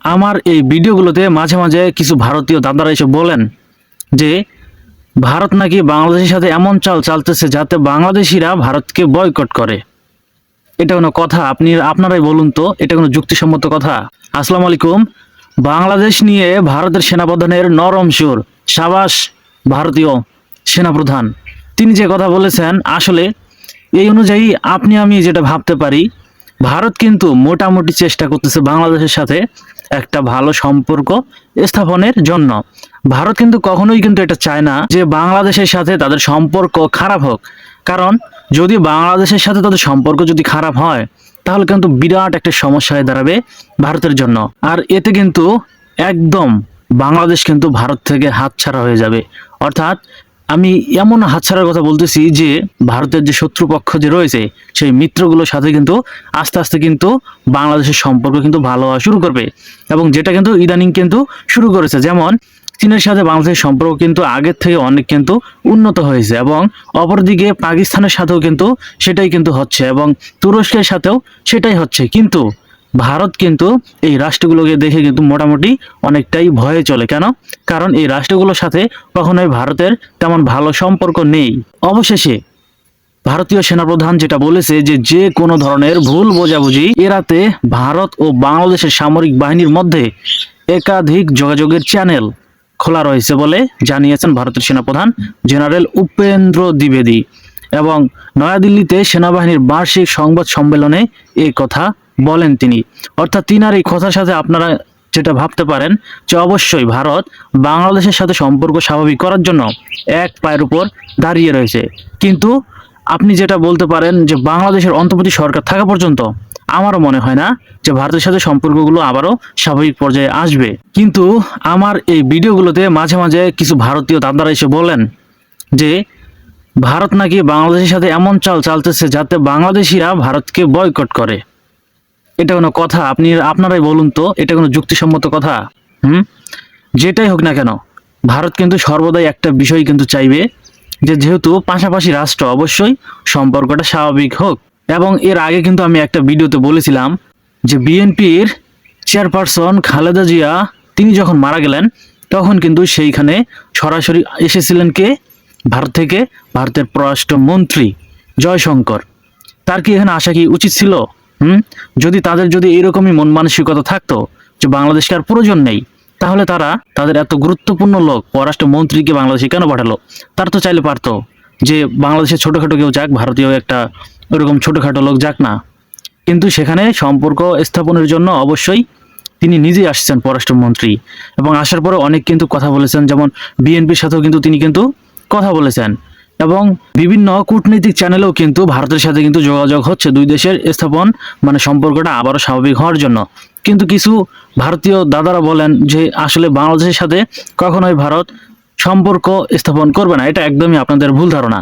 আমার এই ভিডিওগুলোতে মাঝে মাঝে কিছু ভারতীয় দাদারা এসে বলেন যে ভারত নাকি বাংলাদেশের সাথে এমন চাল চালতেছে যাতে বাংলাদেশিরা ভারতকে বয়কট করে। এটা কোনো কথা? আপনারাই বলুন তো, এটা কোনো যুক্তিসম্মত কথা? আসসালামু আলাইকুম। বাংলাদেশ নিয়ে ভারতের সেনাপ্রধানের নরম সুর, সাবাস ভারতীয় সেনাপ্রধান। তিনি যে কথা বলেছেন, আসলে এই অনুযায়ী আপনি আমি যেটা ভাবতে পারি, ভারত কিন্তু মোটামুটি চেষ্টা করতেছে বাংলাদেশের সাথে একটা ভালো সম্পর্ক স্থাপনের জন্য। ভারত কিন্তু কখনোই কিন্তু এটা চায় না যে বাংলাদেশের সাথে তাদের সম্পর্ক খারাপ হোক, কারণ যদি বাংলাদেশের সাথে তাদের সম্পর্ক যদি খারাপ হয় তাহলে কিন্তু বিরাট একটা সমস্যা হয়ে দাঁড়াবে ভারতের জন্য। আর এতে কিন্তু একদম বাংলাদেশ কিন্তু ভারত থেকে হাতছাড়া হয়ে যাবে। অর্থাৎ আমি এমন হাতছাড়ার কথা বলতেছি যে ভারতের যে শত্রুপক্ষ যে রয়েছে সেই মিত্রগুলোর সাথে কিন্তু আস্তে আস্তে কিন্তু বাংলাদেশের সম্পর্ক কিন্তু ভালো হওয়া শুরু করবে, এবং যেটা কিন্তু ইদানিং কিন্তু শুরু করেছে। যেমন চীনের সাথে বাংলাদেশের সম্পর্ক কিন্তু আগের থেকে অনেক কিন্তু উন্নত হয়েছে, এবং অপরদিকে পাকিস্তানের সাথেও কিন্তু সেটাই কিন্তু হচ্ছে, এবং তুরস্কের সাথেও সেটাই হচ্ছে। কিন্তু ভারত কিন্তু এই রাষ্ট্রগুলোকে দেখে কিন্তু মোটামুটি অনেকটাই ভয়ে চলে। কেন? কারণ এই রাষ্ট্রগুলোর সাথে কখনোই ভারতের তেমন ভালো সম্পর্ক নেই। অবশেষে ভারতীয় সেনাপ্রধান যেটা বলেছে যে যে কোনো ধরনের ভুল বোঝাবুঝি এড়াতে ভারত ও বাংলাদেশের সামরিক বাহিনীর মধ্যে একাধিক যোগাযোগের চ্যানেল খোলা রয়েছে বলে জানিয়েছেন ভারতের সেনাপ্রধান জেনারেল উপেন্দ্র দ্বিবেদী। এবং নয়াদিল্লিতে সেনাবাহিনীর বার্ষিক সংবাদ সম্মেলনে এই কথা বলেন তিনি। অর্থাৎ তিনার এই কথার সাথে আপনারা যেটা ভাবতে পারেন যে অবশ্যই ভারত বাংলাদেশের সাথে সম্পর্ক স্বাভাবিক করার জন্য এক পায়ের উপর দাঁড়িয়ে রয়েছে। কিন্তু আপনি যেটা বলতে পারেন যে বাংলাদেশের অন্তর্বর্তী সরকার থাকা পর্যন্ত আমারও মনে হয় না যে ভারতের সাথে সম্পর্কগুলো আবারও স্বাভাবিক পর্যায়ে আসবে। কিন্তু আমার এই ভিডিওগুলোতে মাঝে মাঝে কিছু ভারতীয় দাদারা এসে বলেন যে ভারত নাকি বাংলাদেশের সাথে এমন চাল চালতেছে যাতে বাংলাদেশিরা ভারতকে বয়কট করে। এটা কোনো কথা? আপনারাই বলুন তো, এটা কোনো যুক্তিসম্মত কথা? যেটাই হোক না কেন, ভারত কিন্তু সর্বদাই একটা বিষয় কিন্তু চাইবে যে যেহেতু পাশাপাশি রাষ্ট্র, অবশ্যই সম্পর্কটা স্বাভাবিক হোক। এবং এর আগে কিন্তু আমি একটা ভিডিওতে বলেছিলাম যে বিএনপির চেয়ারপারসন খালেদা জিয়া তিনি যখন মারা গেলেন তখন কিন্তু সেইখানে সরাসরি এসেছিলেন কে? ভারত থেকে ভারতের পররাষ্ট্রমন্ত্রী জয়শঙ্কর। তার কি এখানে আসা কি উচিত ছিল? যদি তাদের এরকমই মন মানসিকতা থাকতো যে বাংলাদেশকে আর প্রয়োজন নেই, তাহলে তারা তাদের এত গুরুত্বপূর্ণ লোক পররাষ্ট্রমন্ত্রীকে বাংলাদেশে কেন পাঠালো? তারা তো চাইলে পারতো যে বাংলাদেশে ছোটখাটো কেউ যাক, ভারতীয় একটা ওরকম ছোটখাটো লোক যাক না। কিন্তু সেখানে সম্পর্ক স্থাপনের জন্য অবশ্যই তিনি নিজেই আসছেন পররাষ্ট্রমন্ত্রী, এবং আসার পরে অনেক কিন্তু কথা বলেছেন। যেমন বিএনপির সাথেও কিন্তু তিনি কিন্তু কথা বলেছেন, এবং বিভিন্ন কূটনৈতিক চ্যানেলেও কিন্তু ভারতের সাথে কিন্তু যোগাযোগ হচ্ছে দুই দেশের স্থাপন মানে সম্পর্কটা আবারও স্বাভাবিক হওয়ার জন্য। কিন্তু কিছু ভারতীয় দাদারা বলেন যে আসলে বাংলাদেশের সাথে কখনোই ভারত সম্পর্ক স্থাপন করবে না। এটা একদমই আপনাদের ভুল ধারণা।